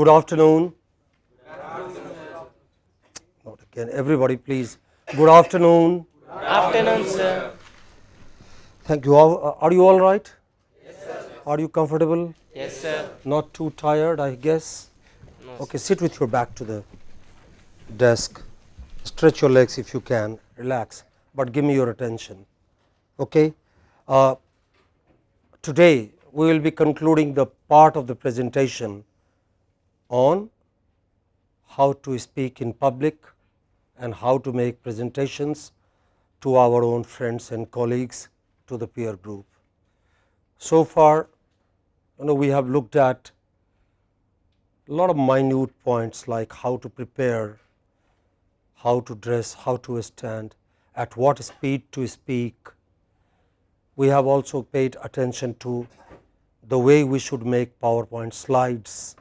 Good afternoon. Not again. Everybody, please. Good afternoon. Afternoon, sir. Thank you. Are you all right? Are you comfortable? Yes, sir. Not too tired, I guess. No, Okay, sit with your back to the desk. Stretch your legs if you can. Relax. But give me your attention. Okay. Today we will be concluding the part of the presentation on how to speak in public and how to make presentations to our own friends and colleagues, to the peer group. So far, we have looked at a lot of minute points like how to prepare, how to dress, how to stand, at what speed to speak. We have also paid attention to the way we should make PowerPoint slides.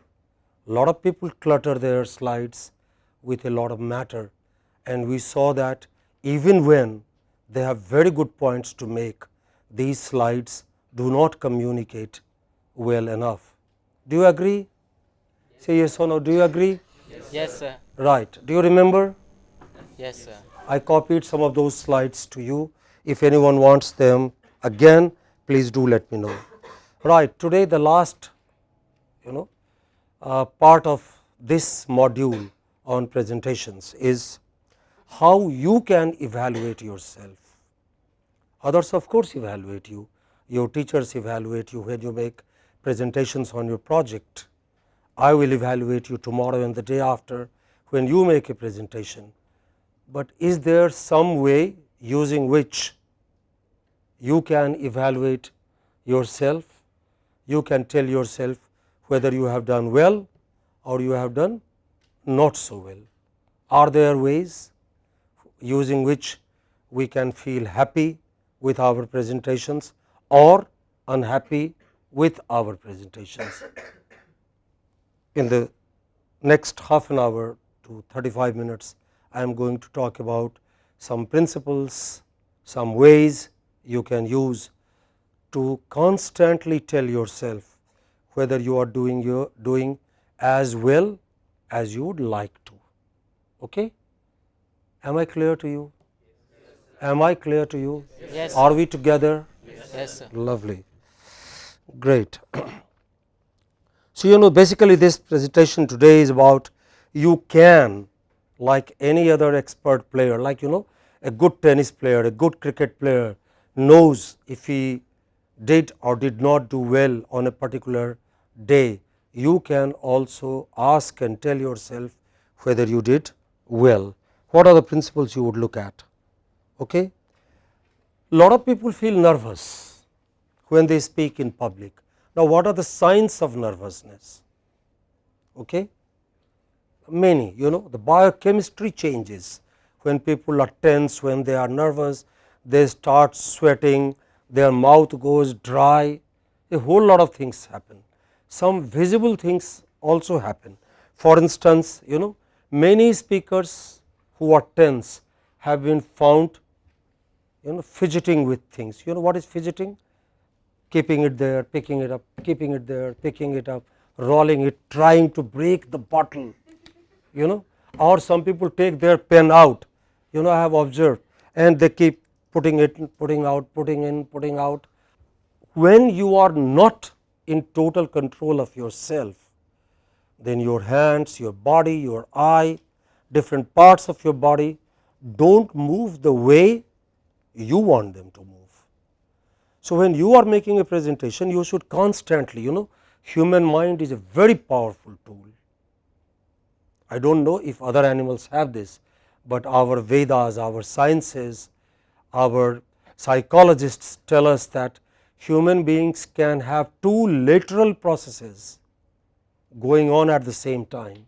A lot of people clutter their slides with a lot of matter, and we saw that even when they have very good points to make, these slides do not communicate well enough. Do you agree? Say yes or no. Do you agree? yes, sir. Right. Do you remember? Yes, sir. I copied some of those slides to you. If anyone wants them again, please do let me know. Right. Today the last part of this module on presentations is how you can evaluate yourself. Others of course evaluate you, your teachers evaluate you when you make presentations on your project. I will evaluate you tomorrow and the day after when you make a presentation. But is there some way using which you can evaluate yourself? You can tell yourself whether you have done well or you have done not so well. Are there ways using which we can feel happy with our presentations or unhappy with our presentations? In the next half an hour to 35 minutes, I am going to talk about some principles, some ways you can use to constantly tell yourself whether you are doing as well as you would like to. Okay? Am I clear to you? Am I clear to you? Yes, Are sir. we together? Yes, sir. Lovely. Great. So, basically this presentation today is about you can, like any other expert player, like a good tennis player, a good cricket player knows if he did or did not do well on a particular day, you can also ask and tell yourself whether you did well. What are the principles you would look at? Okay? Lot of people feel nervous when they speak in public. Now, what are the signs of nervousness? Okay? Many, the biochemistry changes when people are tense, when they are nervous, they start sweating, their mouth goes dry, a whole lot of things happen. Some visible things also happen. For instance, many speakers who are tense have been found fidgeting with things. What is fidgeting? Keeping it there, picking it up, keeping it there, picking it up, rolling it, trying to break the bottle, or some people take their pen out, I have observed, and they keep putting it, putting out, putting in, putting out. When you are not in total control of yourself, then your hands, your body, your eye, different parts of your body don't move the way you want them to move. So, when you are making a presentation, you should constantly, human mind is a very powerful tool. I do not know if other animals have this, but our Vedas, our sciences, our psychologists tell us that human beings can have two lateral processes going on at the same time.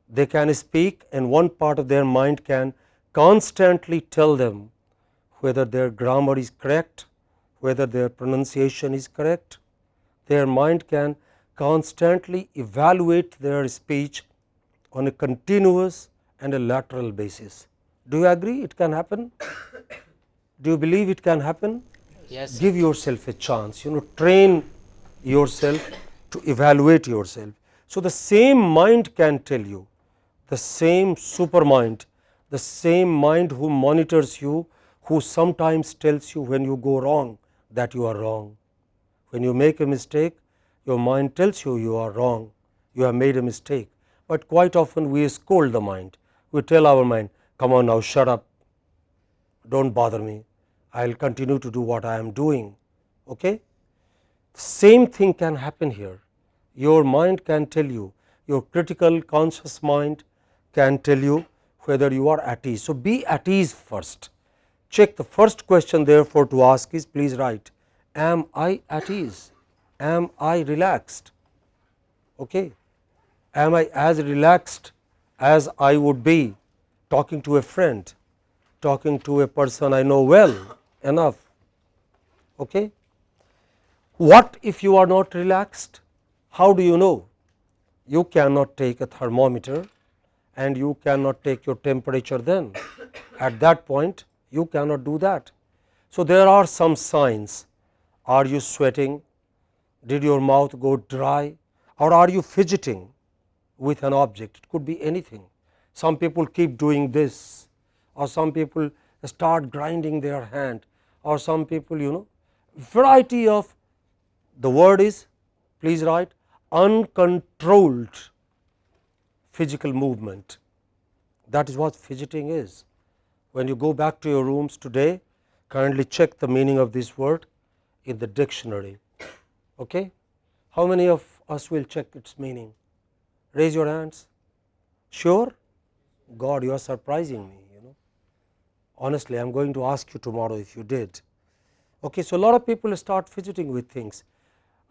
They can speak and one part of their mind can constantly tell them whether their grammar is correct, whether their pronunciation is correct. Their mind can constantly evaluate their speech on a continuous and a lateral basis. Do you agree it can happen? Do you believe it can happen? Yes, sir. Give yourself a chance, train yourself to evaluate yourself. So, the same mind can tell you, the same supermind, the same mind who monitors you, who sometimes tells you when you go wrong that you are wrong. When you make a mistake, your mind tells you you are wrong, you have made a mistake, but quite often we scold the mind. We tell our mind, come on now, shut up, don't bother me, I will continue to do what I am doing. Okay? Same thing can happen here. Your mind can tell you, your critical conscious mind can tell you whether you are at ease. So, be at ease first. Check the first question therefore to ask is, please write, am I at ease? Am I relaxed? Okay. Am I as relaxed as I would be talking to a friend, talking to a person I know well enough? Okay. What if you are not relaxed? How do you know? You cannot take a thermometer and you cannot take your temperature then. At that point, you cannot do that. So, there are some signs. Are you sweating? Did your mouth go dry? Or are you fidgeting with an object? It could be anything. Some people keep doing this, or some people start grinding their hand, or some people, variety of, the word is, please write, uncontrolled physical movement. That is what fidgeting is. When you go back to your rooms today, kindly check the meaning of this word in the dictionary. Okay? How many of us will check its meaning? Raise your hands. Sure? God, you are surprising me. Honestly, I am going to ask you tomorrow if you did. Okay, so a lot of people start fidgeting with things.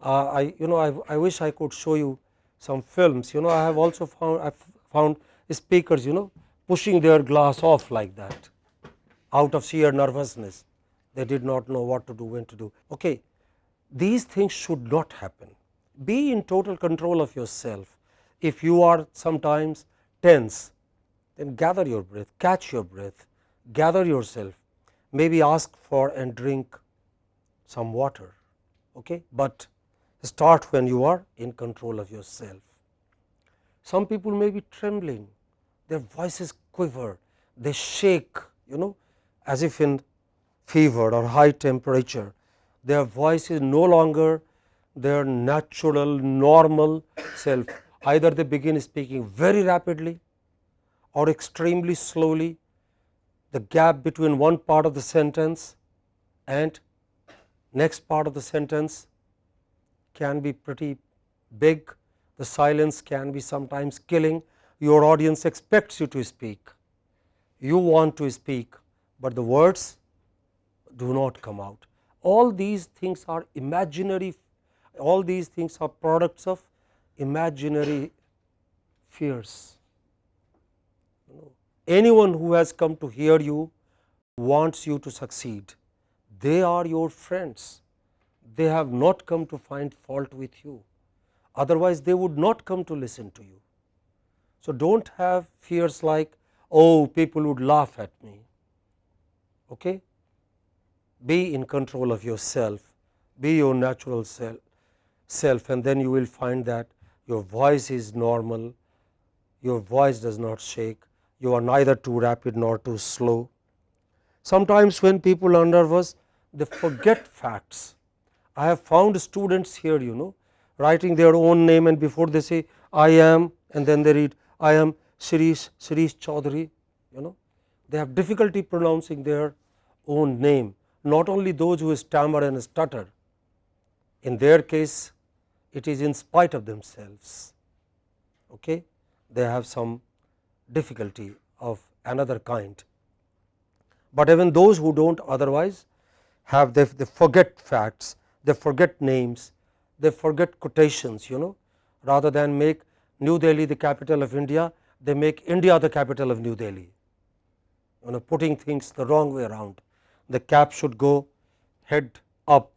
I wish I could show you some films. I have also found speakers, pushing their glass off like that, out of sheer nervousness. They did not know what to do, when to do. Okay, these things should not happen. Be in total control of yourself. If you are sometimes tense, then gather your breath, catch your breath, gather yourself, maybe ask for and drink some water. Okay, but start when you are in control of yourself. Some people may be trembling, their voices quiver, they shake, as if in fever or high temperature. Their voice is no longer their natural, normal self. Either they begin speaking very rapidly or extremely slowly. The gap between one part of the sentence and next part of the sentence can be pretty big. The silence can be sometimes killing. Your audience expects you to speak. You want to speak, but the words do not come out. All these things are imaginary, all these things are products of imaginary fears. Anyone who has come to hear you wants you to succeed. They are your friends. They have not come to find fault with you. Otherwise, they would not come to listen to you. So, do not have fears like, oh, people would laugh at me. Okay? Be in control of yourself, be your natural self, and then you will find that your voice is normal, your voice does not shake, you are neither too rapid nor too slow. Sometimes when people are nervous, they forget facts. I have found students here, writing their own name, and before they say I am, and then they read I am Shirish Chaudhary, they have difficulty pronouncing their own name. Not only those who stammer and stutter, in their case it is in spite of themselves. Okay? They have some difficulty of another kind, but even those who do not otherwise have, they forget facts, they forget names, they forget quotations. Rather than make New Delhi the capital of India, they make India the capital of New Delhi, putting things the wrong way around. The cap should go head up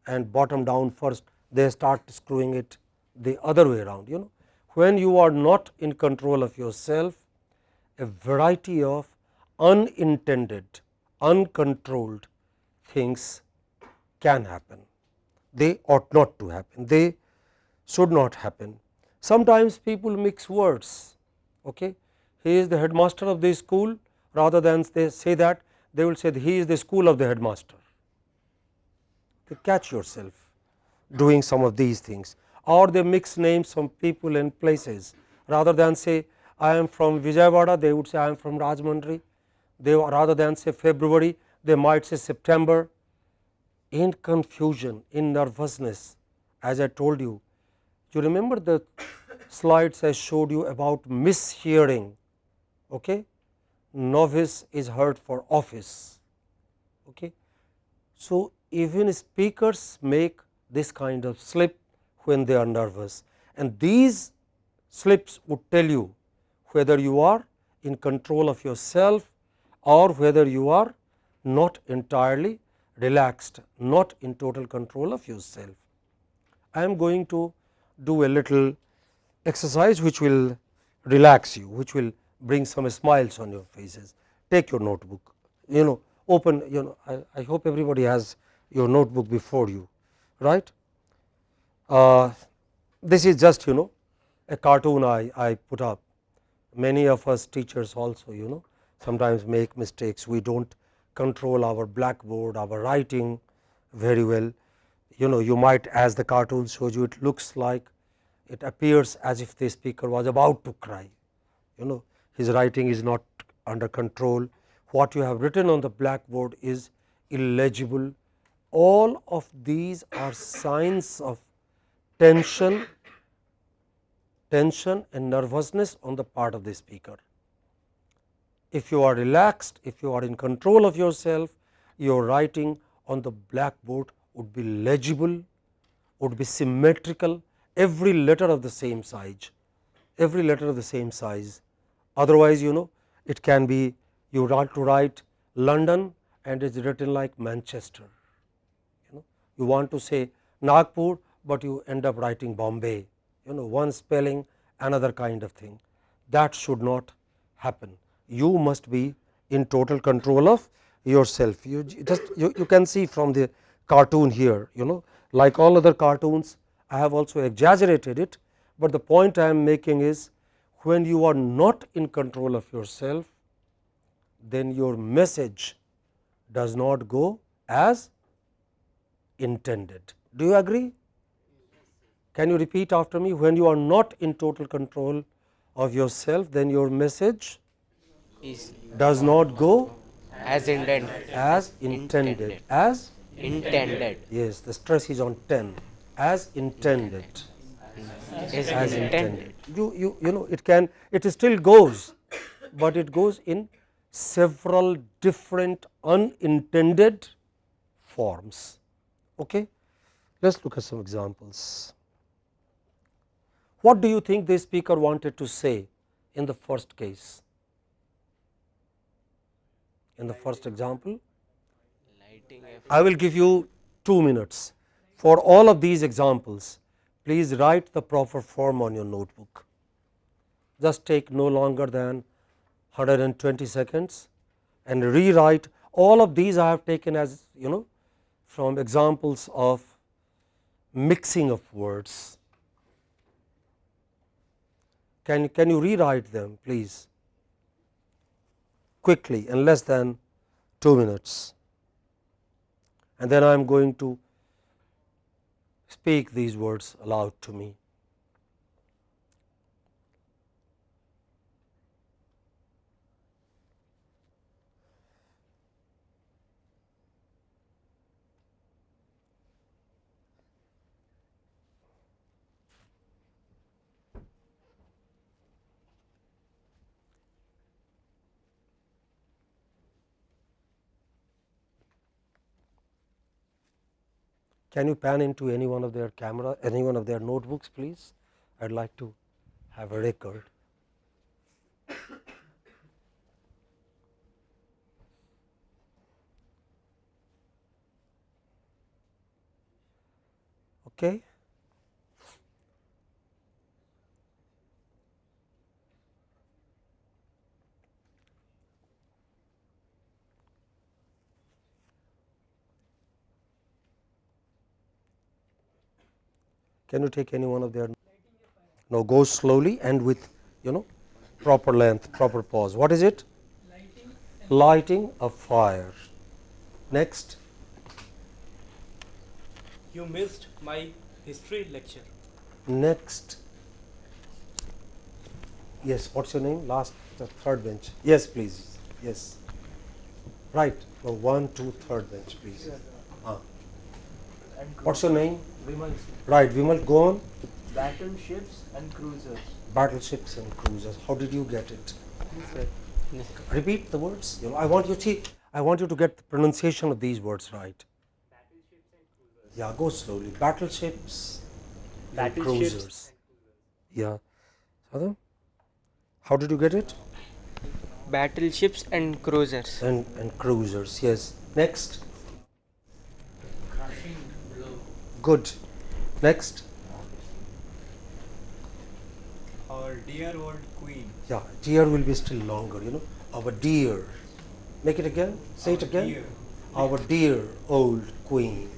and bottom down first, they start screwing it the other way around. When you are not in control of yourself, a variety of unintended, uncontrolled things can happen. They ought not to happen, they should not happen. Sometimes people mix words. Okay. He is the headmaster of the school, rather than they say that, they will say he is the school of the headmaster. To catch yourself doing some of these things, or they mix names from people and places, rather than say I am from Vijayawada, they would say I am from Rajahmundry. They, rather than say February, they might say September. In confusion, in nervousness, as I told you, you remember the slides I showed you about mishearing. Okay? Novice is heard for office. Okay? So, even speakers make this kind of slip when they are nervous, and these slips would tell you whether you are in control of yourself or whether you are not entirely relaxed, not in total control of yourself. I am going to do a little exercise which will relax you, which will bring some smiles on your faces. Take your notebook, open, I hope everybody has your notebook before you, right. This is just a cartoon I put up. Many of us teachers also sometimes make mistakes. We do not control our blackboard, our writing very well. You might, as the cartoon shows you, it looks like, it appears as if the speaker was about to cry. His writing is not under control. What you have written on the blackboard is illegible. All of these are signs of tension and nervousness on the part of the speaker. If you are relaxed, if you are in control of yourself, your writing on the blackboard would be legible, would be symmetrical, every letter of the same size, every letter of the same size. Otherwise, it can be, you want to write London and it is written like Manchester. You want to say Nagpur, but you end up writing Bombay, one spelling, another kind of thing. That should not happen. You must be in total control of yourself. You can see from the cartoon here, like all other cartoons, I have also exaggerated it, but the point I am making is, when you are not in control of yourself, then your message does not go as intended. Do you agree? Can you repeat after me? When you are not in total control of yourself, then your message Is does not go as intended. as intended. As, Intended. yes, the stress is on 10, as intended. Is As intended. intended. It still goes, but it goes in several different unintended forms. Okay? Let us look at some examples. What do you think the speaker wanted to say in the first case? In the first example, Lighting I will give you 2 minutes. For all of these examples, please write the proper form on your notebook. Just take no longer than 120 seconds and rewrite. All of these I have taken as from examples of mixing of words. Can you rewrite them, please, quickly, in less than 2 minutes, and then I am going to speak these words aloud to me. Can you pan into any one of their camera, any one of their notebooks, please? I would like to have a record. Okay. Can you take any one of their No, go slowly and with proper length, proper pause. What is it? Lighting a fire. Next. You missed my history lecture. Next. Yes, what's your name? Last, the third bench. Yes, please. Yes. Right. No, 1, 2, third bench, please. What's your name? Vimal, Right, Vimal, go on. battleships and cruisers. Battleships and cruisers. How did you get it? Repeat the words. I want you to get the pronunciation of these words right. Yeah, go slowly. Battleships and Battleships. cruisers. Yeah. Sadhu? How did you get it? Battleships and cruisers. And cruisers. Yes. Next. Crushing blow. Good. Next. Our dear old queen. Yeah, dear will be still longer, Our dear. Make it again. Say it again. Dear, Our dear old queen.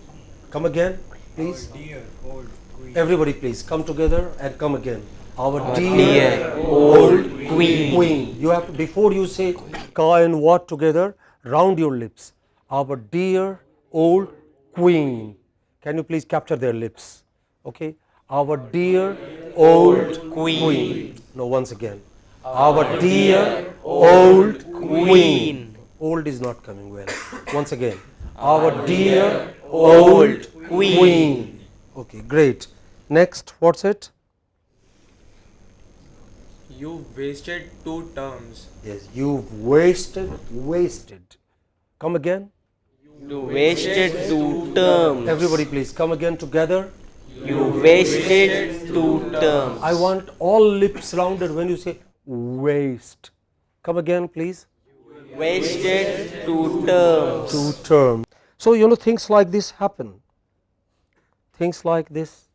Come again, please. our dear old queen. Everybody, please come together and come again. Our dear old queen. You have to, before you say ka and what together, round your lips. Our dear old queen. Can you please capture their lips? Okay. Our dear old queen. No, once again. Our dear old queen. Old is not coming well. Once again. Our dear old queen. Okay, great. Next, what's it? You wasted 2 terms. Yes, you've wasted. Come again. You wasted 2 terms. Everybody, please come again together. You wasted 2 terms. I want all lips rounded when you say waste. Come again, please. Wasted 2 terms. 2 terms. So, things like this happen. Things like this,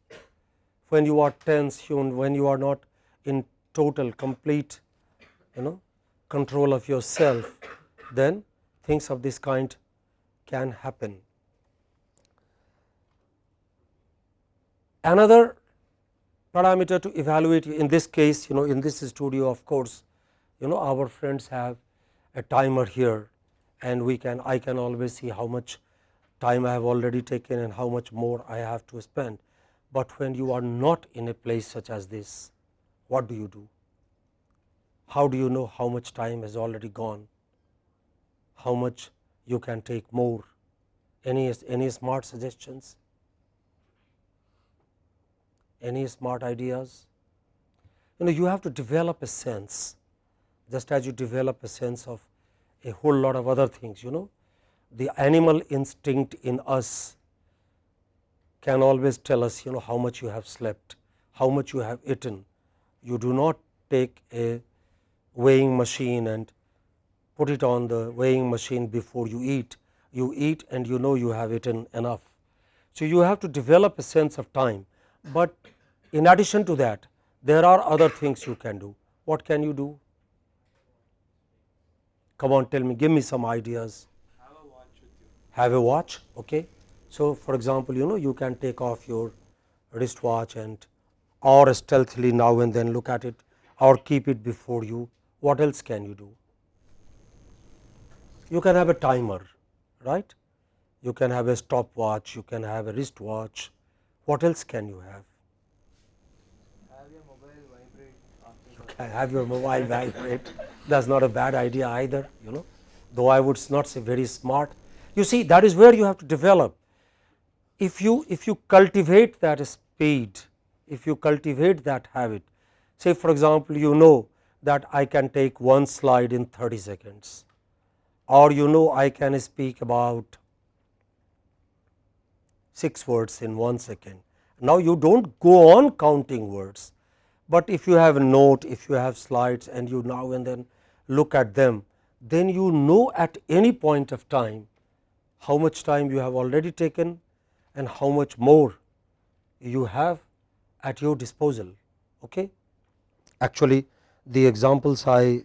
when you are tense, when you are not in total, complete, control of yourself, then things of this kind can happen. Another parameter to evaluate in this case, in this studio, of course, our friends have a timer here, and I can always see how much time I have already taken and how much more I have to spend. But when you are not in a place such as this, what do you do? How do you know how much time has already gone? How much you can take more? Any smart suggestions? Any smart ideas? You have to develop a sense, just as you develop a sense of a whole lot of other things, the animal instinct in us can always tell us, how much you have slept, how much you have eaten. You do not take a weighing machine and put it on the weighing machine before you eat. You eat and you have eaten enough. So, you have to develop a sense of time, but in addition to that, there are other things you can do. What can you do? Come on, tell me, give me some ideas. Have a watch with you. Have a watch, okay. So, for example, you can take off your wristwatch and or stealthily now and then look at it, or keep it before you. What else can you do? You can have a timer, right? You can have a stopwatch, you can have a wristwatch. What else can you have? Have your mobile vibrate after You can have your mobile vibrate. That's not a bad idea either, though I would not say very smart. You see, that is where you have to develop. If you cultivate that speed, if you cultivate that habit, say for example, that I can take one slide in 30 seconds, or I can speak about 6 words in 1 second. Now, you do not go on counting words, but if you have a note, if you have slides and you now and then look at them, then at any point of time how much time you have already taken and how much more you have at your disposal. Okay? Actually, the examples I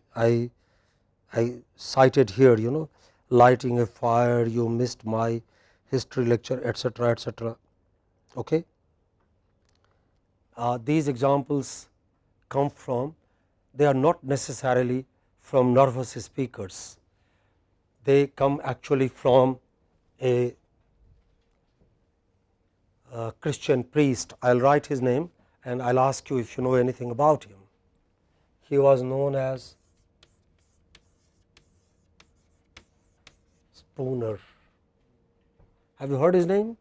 cited here, lighting a fire, you missed my history lecture, etc., etc. Okay? These examples come from, they are not necessarily from nervous speakers. They come actually from a Christian priest. I will write his name and I will ask you if you know anything about him. He was known as Spooner. Have you heard his name?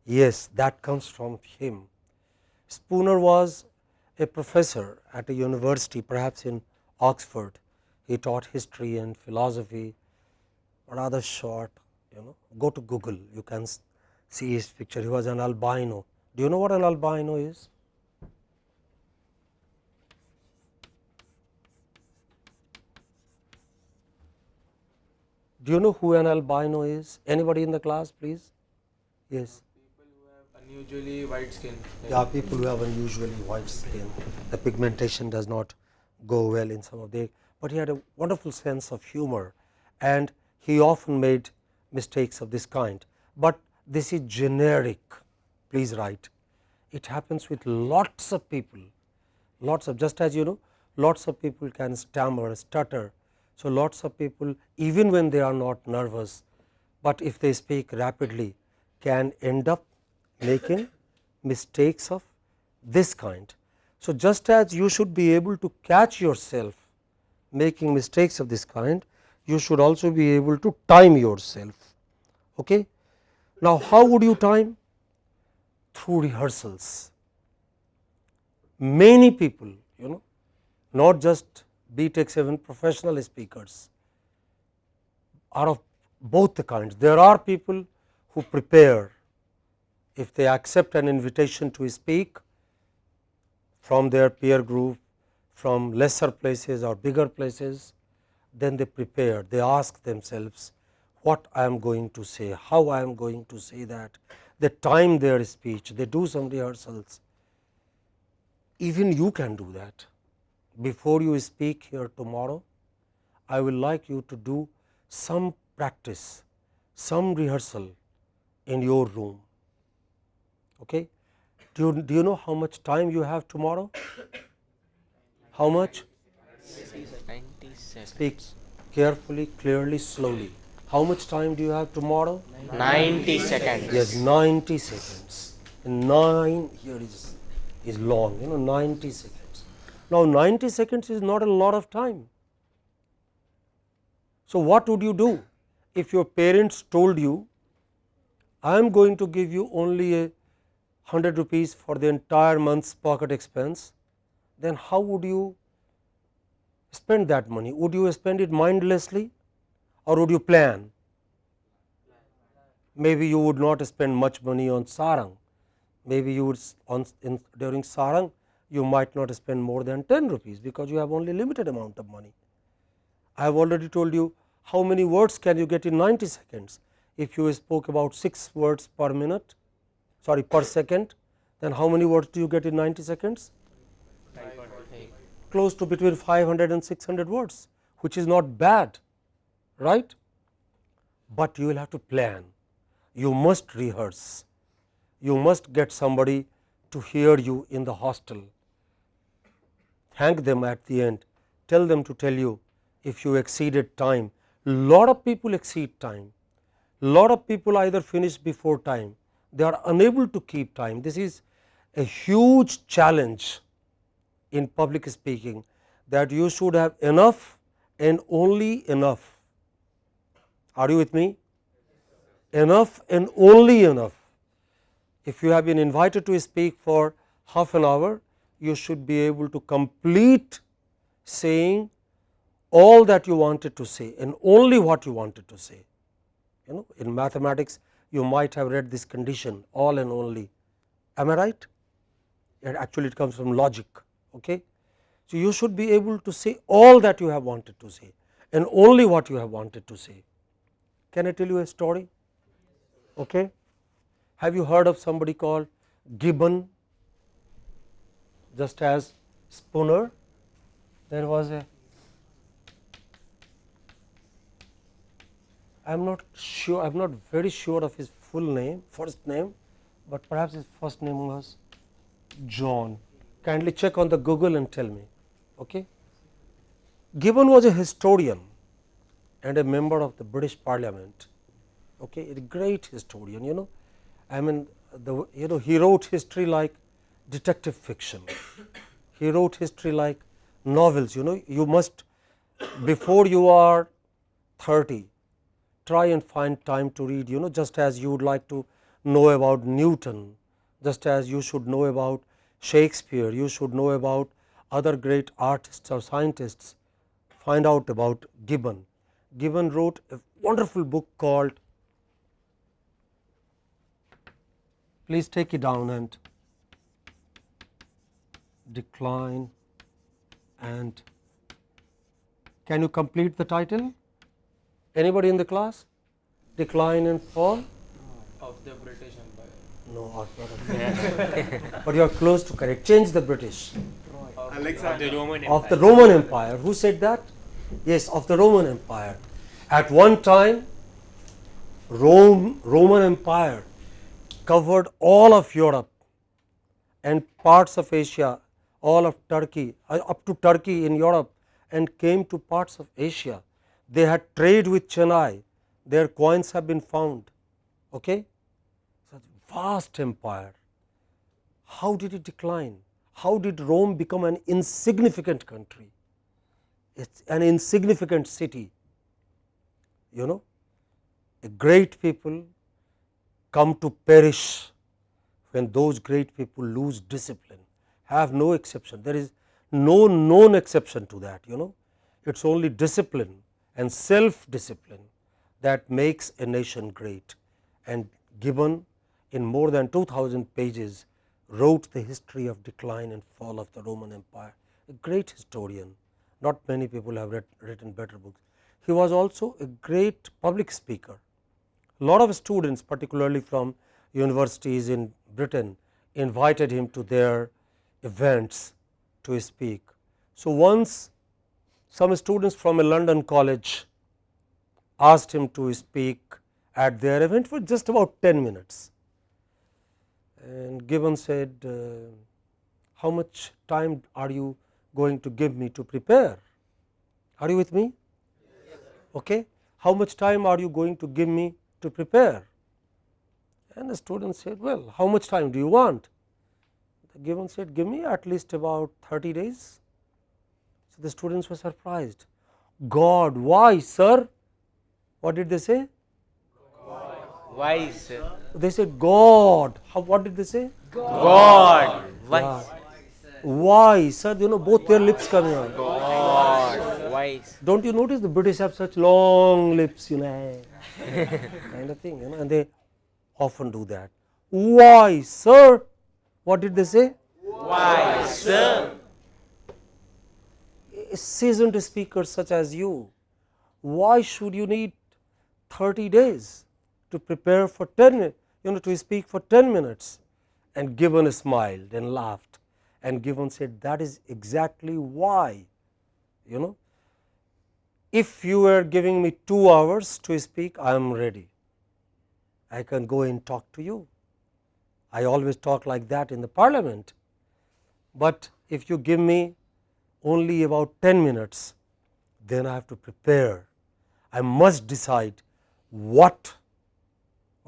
Yes, that comes from him. Spooner was a professor at a university, perhaps in Oxford. He taught history and philosophy, rather short. Go to Google, you can see his picture. He was an albino. Do you know what an albino is? Do you know who an albino is? Anybody in the class, please? Yes. People who have unusually white skin. Yeah, people who have unusually white skin. The pigmentation does not go well in some of the, but he had a wonderful sense of humor and he often made mistakes of this kind. But this is generic, please write. It happens with lots of people, lots of, just as you know, lots of people can stammer, stutter. So, lots of people even when they are not nervous, but if they speak rapidly can end up making mistakes of this kind. So, just as you should be able to catch yourself making mistakes of this kind, you should also be able to time yourself. Okay? Now, how would you time? Through rehearsals. Many people, not just BTech 7 professional speakers are of both the kinds. There are people who prepare if they accept an invitation to speak from their peer group, from lesser places or bigger places, then they prepare, they ask themselves what I am going to say, how I am going to say that, they time their speech, they do some rehearsals. Even you can do that. Before you speak here tomorrow, I will like you to do some practice, some rehearsal in your room. Okay? Do you know how much time you have tomorrow? How much? 90 seconds. Speak carefully, clearly, slowly. How much time do you have tomorrow? 90 seconds. Yes, 90 seconds. And 9 here is long, 90 seconds. Now, 90 seconds is not a lot of time. So, what would you do if your parents told you, I am going to give you only a 100 rupees for the entire month's pocket expense, then how would you spend that money? Would you spend it mindlessly or would you plan? Maybe you would not spend much money on sarang. Maybe you would during sarang you might not spend more than 10 rupees because you have only limited amount of money. I have already told you how many words can you get in 90 seconds. If you spoke about 6 words per minute, sorry per second, then how many words do you get in 90 seconds? Close to between 500 and 600 words, which is not bad, right? But you will have to plan, you must rehearse, you must get somebody to hear you in the hostel, thank them at the end, tell them to tell you if you exceeded time. Lot of people exceed time, lot of people either finish before time, they are unable to keep time. This is a huge challenge in public speaking, that you should have enough and only enough. Are you with me? Enough and only enough. If you have been invited to speak for half an hour, you should be able to complete saying all that you wanted to say and only what you wanted to say. In mathematics you might have read this condition, all and only. Am I right? Actually it comes from logic. Okay? So, you should be able to say all that you have wanted to say and only what you have wanted to say. Can I tell you a story? Okay. Have you heard of somebody called Gibbon? Just as Spooner, there was a, I am not sure, I am not very sure of his full name, first name, but perhaps his first name was John. Kindly check on the Google and tell me. Okay. Gibbon was a historian and a member of the British Parliament. Okay, a great historian. I mean, he wrote history like detective fiction. He wrote history like novels. You must, before you are 30, try and find time to read. Just as you would like to know about Newton, just as you should know about Shakespeare, you should know about other great artists or scientists. Find out about Gibbon. Gibbon wrote a wonderful book called, please take it down, and Decline and, can you complete the title? Anybody in the class? Decline and Fall? Of the British Empire. No, not of that. But you are close to correct. Change the British. Alexander. Of the Roman Empire. Who said that? Yes, of the Roman Empire. At one time, Roman Empire covered all of Europe and parts of Asia, all of Turkey, up to Turkey in Europe, and came to parts of Asia. They had trade with Chennai. Their coins have been found. Okay? Such vast empire. How did it decline? How did Rome become an insignificant country? It's an insignificant city. A great people come to perish when those great people lose discipline. Have no exception. There is no known exception to that. It's only discipline and self discipline that makes a nation great. And Gibbon, in more than 2000 pages, wrote the history of decline and fall of the Roman Empire. A great historian. Not many people have written better books. He was also a great public speaker. A lot of students, particularly from universities in Britain, invited him to their events to speak. So, once some students from a London college asked him to speak at their event for just about 10 minutes. And Gibbon said, how much time are you going to give me to prepare? Are you with me? Okay. How much time are you going to give me to prepare? And the student said, well, how much time do you want? Gibbon said, give me at least about 30 days. So, the students were surprised. God, why, sir? What did they say? Why, sir? They said, God. What did they say? God. Why? Yeah. Why, sir? Both their lips coming out. God. Why? Don't you notice the British have such long lips, kind of thing, and they often do that. Why, sir? What did they say? Why, sir? A seasoned speaker such as you, why should you need 30 days to prepare for 10, to speak for 10 minutes? And Gibbon smiled and laughed, and Gibbon said, that is exactly why. If you were giving me 2 hours to speak, I am ready. I can go and talk to you. I always talk like that in the parliament. But if you give me only about 10 minutes, then I have to prepare. I must decide what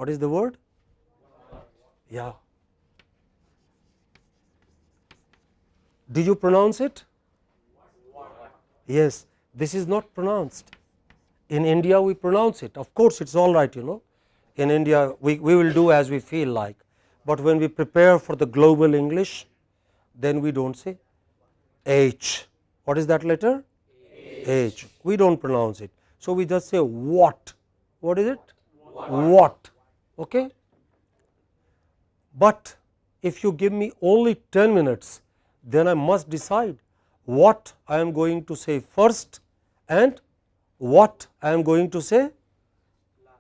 is the word? Yeah. Do you pronounce it? Yes, this is not pronounced. In India we pronounce it. Of course, it is all right, In India we will do as we feel like. But when we prepare for the global English, then we do not say H. What is that letter? H. We do not pronounce it. So, we just say what. What is it? What. Okay? But if you give me only 10 minutes, then I must decide what I am going to say first and what I am going to say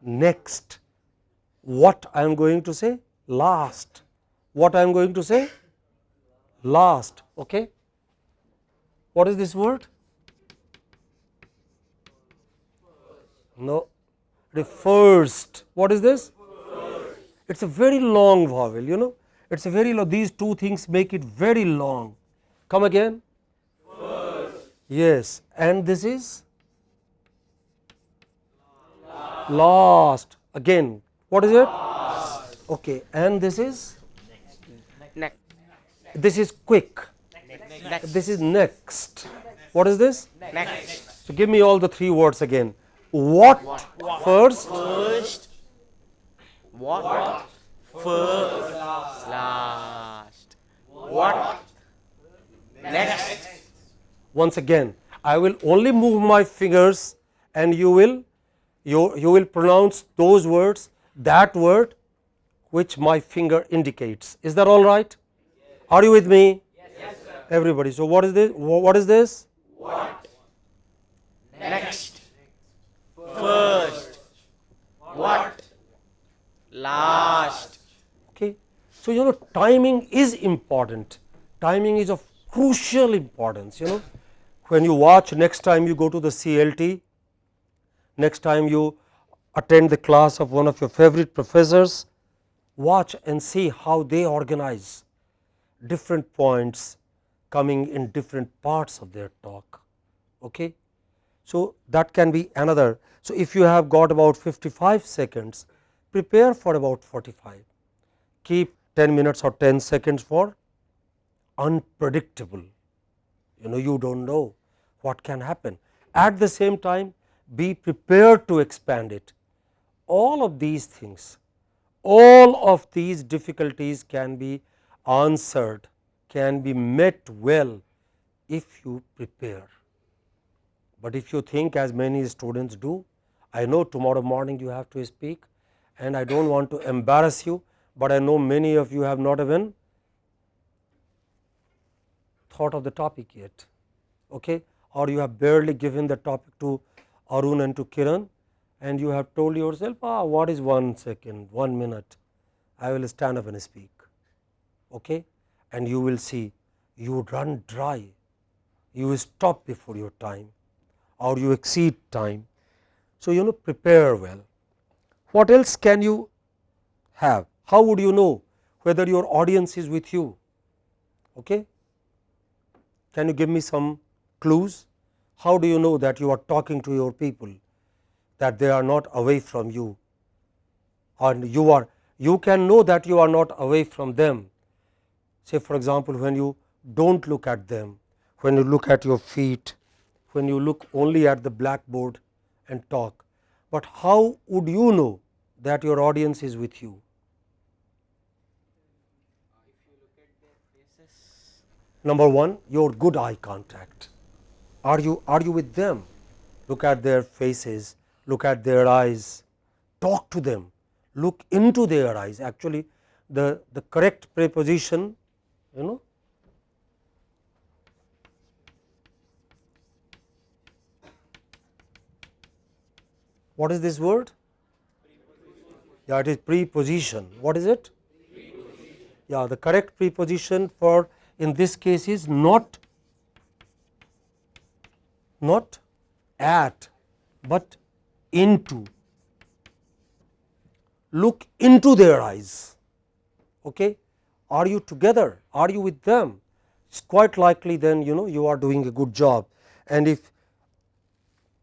next, what I am going to say last, what I am going to say last. Okay? What is this word? No, the first. What is this? It is a very long vowel, It is a very long, these two things make it very long. Come again? First. Yes, and this is last. Again, what is it? Last. Okay, and this is? Next. This is quick. Next. This is next. What is this? Next. So give me all the three words again. What? First? First. What? First. Last. What? Next. Once again, I will only move my fingers and you will pronounce those words, that word which my finger indicates. Is that all right? Are you with me? Yes, sir. Everybody. So what is this? What is this? What? Next. First. What? Last. Okay. So you know, timing is important. Timing is of crucial importance. You know, when you watch, next time you go to the CLT, next time you attend the class of one of your favorite professors, watch and see how they organize different points coming in different parts of their talk. Okay. So that can be another. So if you have got about 55 seconds, prepare for about 45. Keep 10 minutes or 10 seconds for unpredictable. You know, you don't know what can happen. At the same time, be prepared to expand it. All of these things, all of these difficulties can be answered, can be met well if you prepare. But if you think, as many students do, I know tomorrow morning you have to speak and I do not want to embarrass you, but I know many of you have not even thought of the topic yet, okay? Or you have barely given the topic to Arun and to Kiran and you have told yourself, what is 1 second, 1 minute, I will stand up and speak, okay? And you will see, you run dry, you will stop before your time or you exceed time. So, you know, prepare well. What else can you have? How would you know whether your audience is with you? Okay? Can you give me some clues? How do you know that you are talking to your people, that they are not away from you, and you can know that you are not away from them? Say for example, when you do not look at them, when you look at your feet, when you look only at the blackboard and talk, but how would you know that your audience is with you? Number one, your good eye contact. Are you with them? Look at their faces, look at their eyes, talk to them, look into their eyes. Actually, the correct preposition, you know, what is this word? Yeah, it is preposition. What is it? Yeah, the correct preposition for in this case is not at, but into. Look into their eyes. Okay? Are you together? Are you with them? It is quite likely then, you know, you are doing a good job. And if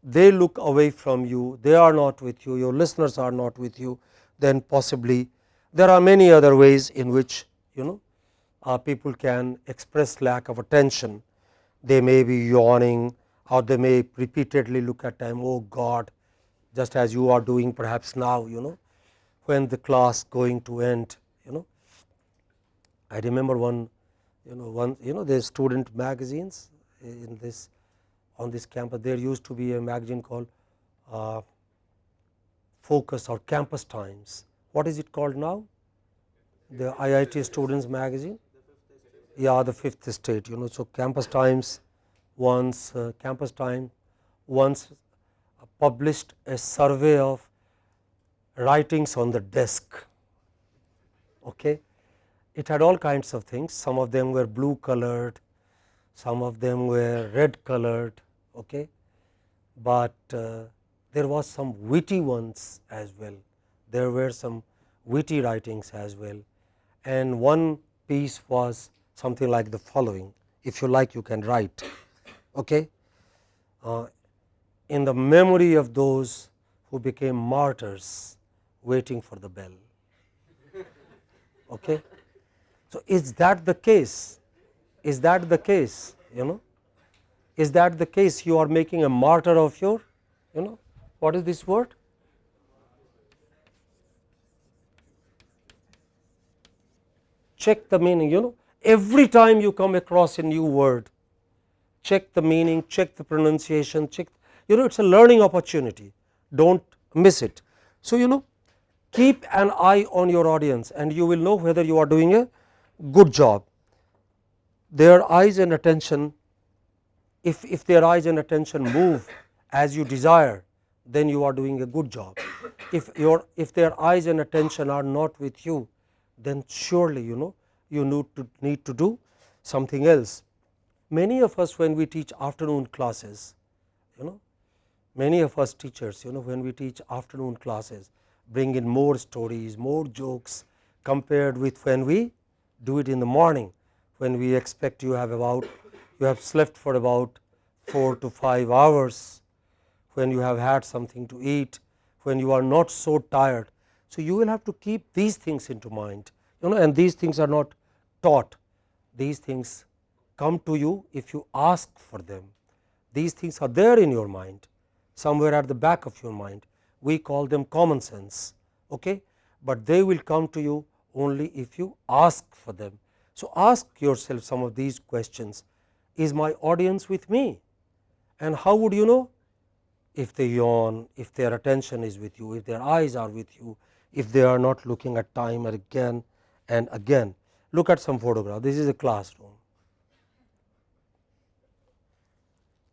they look away from you, they are not with you, your listeners are not with you, then possibly there are many other ways in which, you know, people can express lack of attention. They may be yawning or they may repeatedly look at time, oh God, just as you are doing perhaps now, you know, when the class going to end, you know. I remember one, the student magazines in this, on this campus, there used to be a magazine called Focus or Campus Times. What is it called now? The IIT Students Magazine? Yeah, the fifth estate, you know. So, Campus Times once published a survey of writings on the desk. Okay. It had all kinds of things, some of them were blue colored, some of them were red colored, okay. But there was some witty ones as well, there were some witty writings as well, and one piece was something like the following. If you like, you can write. Okay? In the memory of those who became martyrs waiting for the bell. Okay? So, is that the case? Is that the case? Is that the case? You are making a martyr of your, what is this word? Check the meaning, every time you come across a new word, check the meaning, check the pronunciation, check, it's a learning opportunity, don't miss it. So, keep an eye on your audience and you will know whether you are doing a good job. Their eyes and attention, if their eyes and attention move as you desire, then you are doing a good job. If their eyes and attention are not with you, then surely you need to do something else. Many of us, when we teach afternoon classes, many of us teachers, when we teach afternoon classes, bring in more stories, more jokes compared with when we do it in the morning, when we expect you have slept for about 4 to 5 hours, when you have had something to eat, when you are not so tired. So, you will have to keep these things into mind, and these things are not taught. These things come to you if you ask for them. These things are there in your mind, somewhere at the back of your mind. We call them common sense, okay? But they will come to you only if you ask for them. So, ask yourself some of these questions. Is my audience with me? And how would you know? If they yawn, if their attention is with you, if their eyes are with you, if they are not looking at time again and again. Look at some photograph. This is a classroom.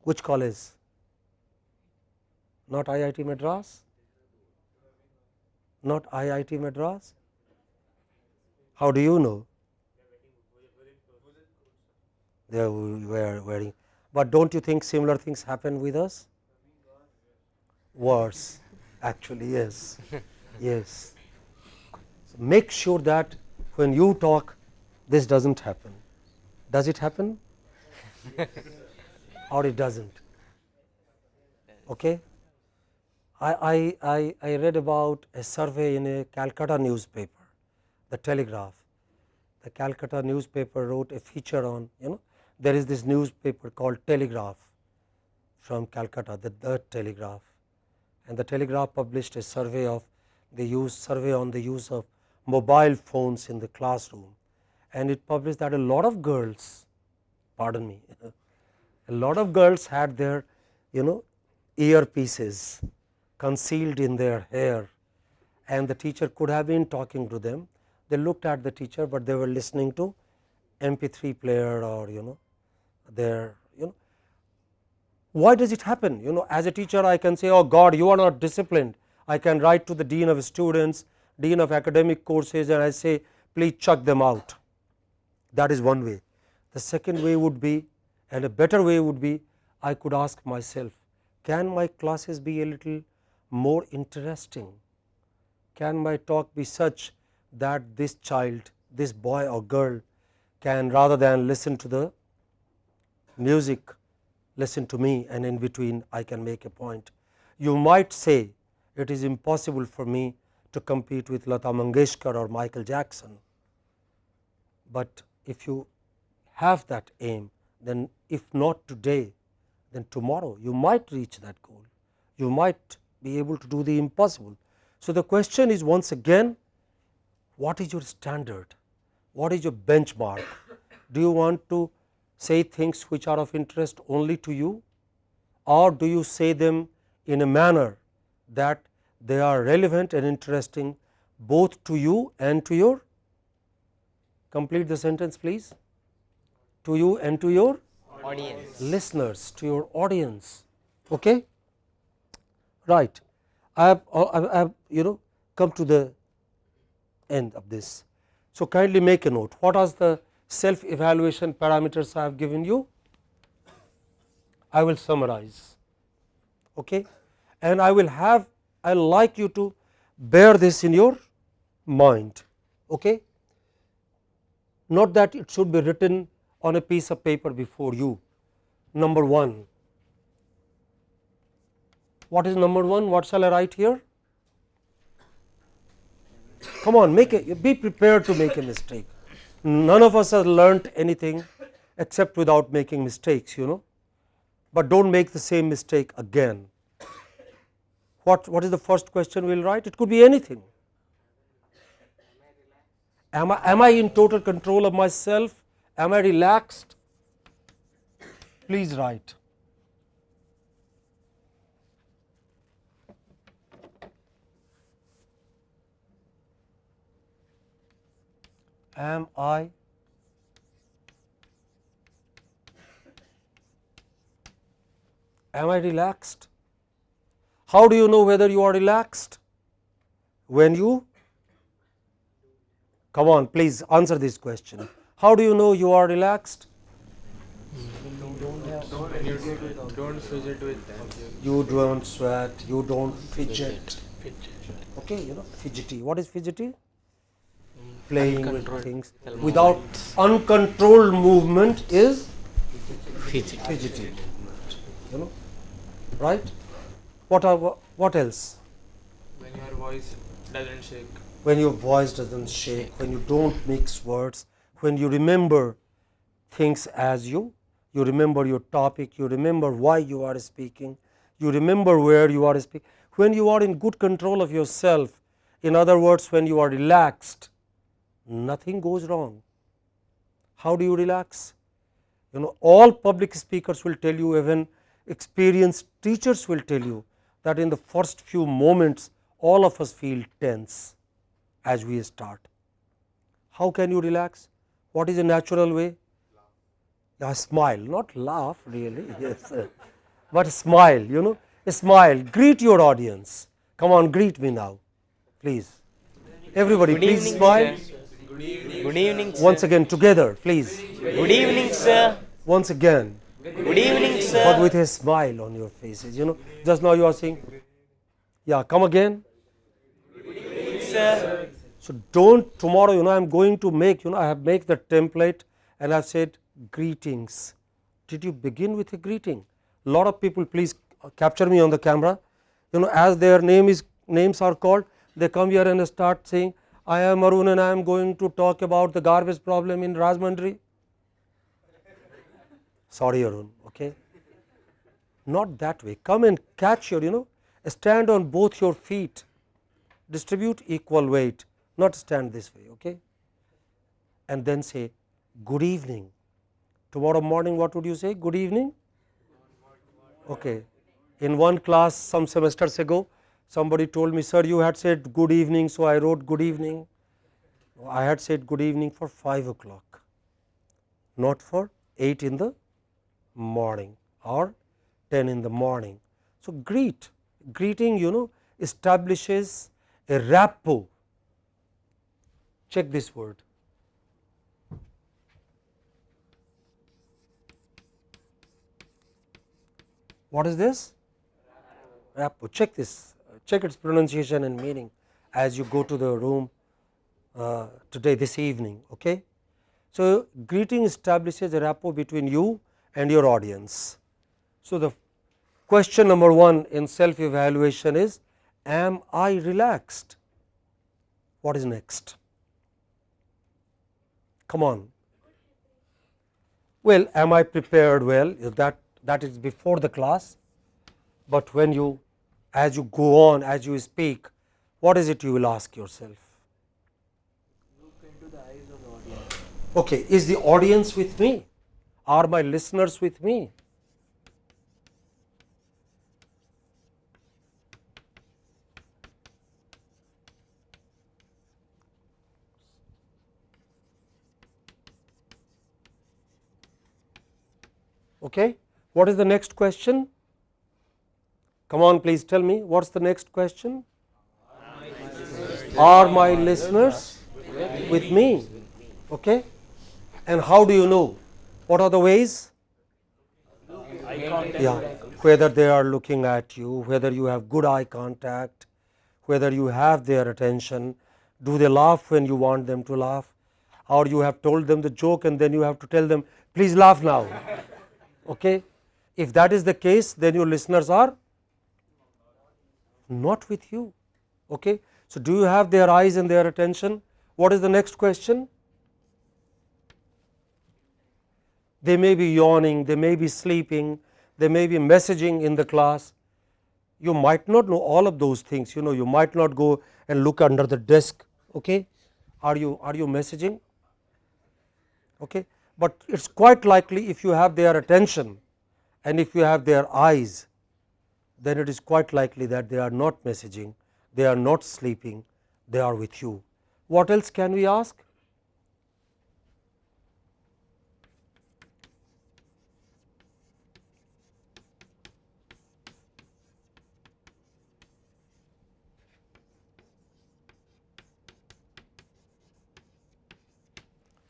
Which college? Not IIT Madras? Not IIT Madras? How do you know? They were wearing. But don't you think similar things happen with us? Worse, actually, yes. Yes. So make sure that when you talk, this doesn't happen. Does it happen? Or it doesn't? Okay. I read about a survey in a Calcutta newspaper, the Telegraph. The Calcutta newspaper wrote a feature on, there is this newspaper called Telegraph from Calcutta, the Telegraph, and the Telegraph published a survey on the use of mobile phones in the classroom, and it published that a lot of girls, pardon me, a lot of girls had their earpieces concealed in their hair, and the teacher could have been talking to them. They looked at the teacher, but they were listening to MP3 player or their why does it happen? As a teacher I can say, oh God, you are not disciplined. I can write to the dean of students, dean of academic courses, and I say, please chuck them out. That is one way. The second way would be, and a better way would be, I could ask myself, can my classes be a little more interesting? Can my talk be such that this child, this boy or girl can, rather than listen to the music, listen to me, and in between I can make a point. You might say it is impossible for me to compete with Lata Mangeshkar or Michael Jackson, but if you have that aim, then if not today, then tomorrow you might reach that goal. You might be able to do the impossible. So, the question is once again, what is your standard? What is your benchmark? Do you want to say things which are of interest only to you, or do you say them in a manner that they are relevant and interesting both to you and to your, complete the sentence please, to you and to your Audience. listeners, to your audience. Okay? Right. I have come to the end of this. So, kindly make a note. What are the self evaluation parameters I have given you? I will summarize, okay? And I like you to bear this in your mind, okay? not that it should be written on a piece of paper before you. Number 1, what is number 1? What shall I write here? Come on, be prepared to make a mistake. None of us have learnt anything except without making mistakes, but don't make the same mistake again. What is the first question we will write? It could be anything. Am I in total control of myself? Am I relaxed? Please write. Am I relaxed? How do you know whether you are relaxed? When you, come on, please answer this question. How do you know you are relaxed? Don't fidget with them. You don't sweat, you don't fidget. Okay, fidgety. What is fidgety? Playing with things without uncontrolled movement is fidgety movement. Right? What else? When your voice doesn't shake. When your voice doesn't shake, when you don't mix words, when you remember things as you remember your topic, you remember why you are speaking, you remember where you are speaking, when you are in good control of yourself, in other words, when you are relaxed, nothing goes wrong. How do you relax? All public speakers will tell you, even experienced teachers will tell you that in the first few moments all of us feel tense as we start. How can you relax? What is a natural way? Yeah, smile, not laugh really, yes, but smile, smile, greet your audience. Come on, greet me now, please. Everybody, please smile. Good evening, sir. Once again, together, please. Good evening, sir. Once again, Good evening, sir. but with a smile on your faces. Just now you are saying, yeah, come again. Sir. So don't tomorrow, I am going to make, I have made the template and I have said greetings. Did you begin with a greeting? A lot of people, please capture me on the camera. As their names are called, they come here and start saying, I am Arun and I am going to talk about the garbage problem in Rajahmundry. Sorry, Arun, okay? Not that way. Come and catch your, stand on both your feet, distribute equal weight, not stand this way, okay? And then say, good evening. Tomorrow morning, what would you say? Good evening? Okay. In one class some semesters ago, somebody told me, sir, you had said good evening, so I wrote good evening. I had said good evening for 5 o'clock, not for 8 in the morning or 10 in the morning. So greeting, establishes a rapport. Check this word. What is this? Rapport. Check this. Check its pronunciation and meaning as you go to the room today, this evening. Okay. So greeting establishes a rapport between you and your audience. So the question number 1 in self evaluation is, am I relaxed? What is next? Come on. Well, am I prepared well? That is before the class, but when you, as you go on, as you speak, what is it you will ask yourself? Look into the eyes of the audience. Okay, is the audience with me? Are my listeners with me? Okay. What is the next question? Come on, please tell me, what's the next question? Are my listeners with me? Okay. And how do you know? What are the ways? Yeah, whether they are looking at you, whether you have good eye contact, whether you have their attention, do they laugh when you want them to laugh? or you have told them the joke and then you have to tell them please laugh now. Okay? If that is the case, then your listeners are not with you. Okay? So, do you have their eyes and their attention? What is the next question? They may be yawning, they may be sleeping, they may be messaging in the class. You might not know all of those things, you might not go and look under the desk. Okay? Are you messaging? Okay? But it is quite likely if you have their attention and if you have their eyes, then it is quite likely that they are not messaging, they are not sleeping, they are with you. What else can we ask?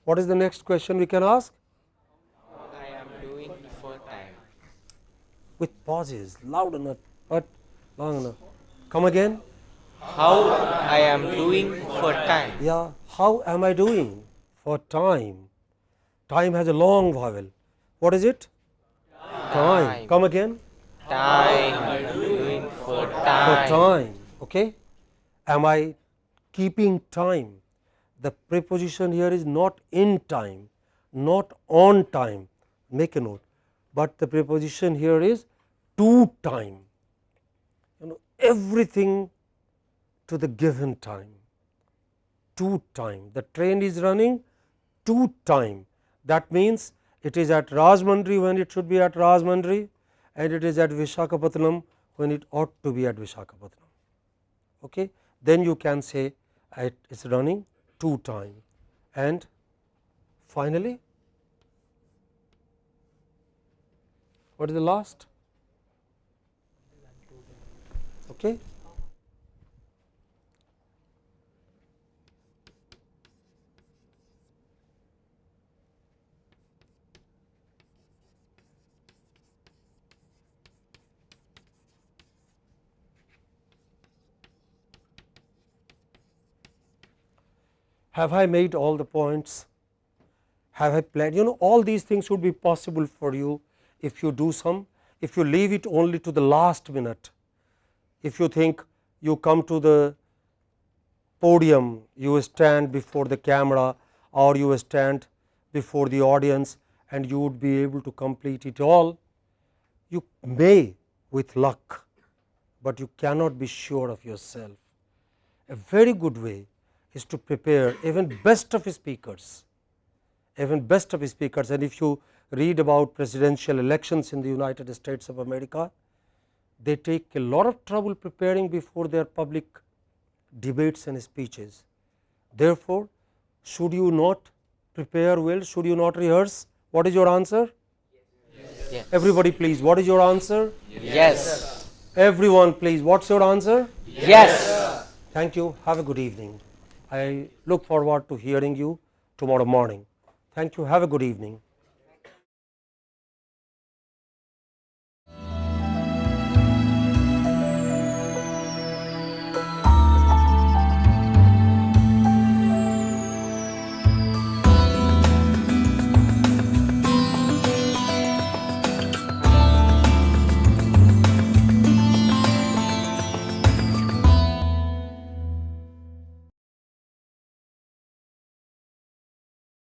What is the next question we can ask? I am doing for time. With pauses, loud enough, but long enough. Come again? How I am doing for time. Yeah, how am I doing for time? Time has a long vowel. What is it? Time. Come again? Time. Doing for For time. time. Okay? Am I keeping time? The preposition here is not in time, not on time. Make a note. But the preposition here is to time. Everything to the given time. To time. The train is running to time. That means it is at Rajahmundry when it should be at Rajahmundry, and it is at Visakhapatnam when it ought to be at Visakhapatnam. Okay? Then you can say it is running to time. And finally, what is the last? Okay? Have I made all the points? Have I planned? All these things would be possible for you if you do some, if you leave it only to the last minute. If you think you come to the podium, you stand before the camera or you stand before the audience and you would be able to complete it all, you may with luck, but you cannot be sure of yourself. A very good way is to prepare even best of speakers, and if you read about presidential elections in the United States of America, they take a lot of trouble preparing before their public debates and speeches. Therefore, should you not prepare well, should you not rehearse? What is your answer? Yes. Everybody please, what is your answer? Yes. Everyone please, what's your answer? Yes. Thank you. Have a good evening. I look forward to hearing you tomorrow morning. Thank you. Have a good evening.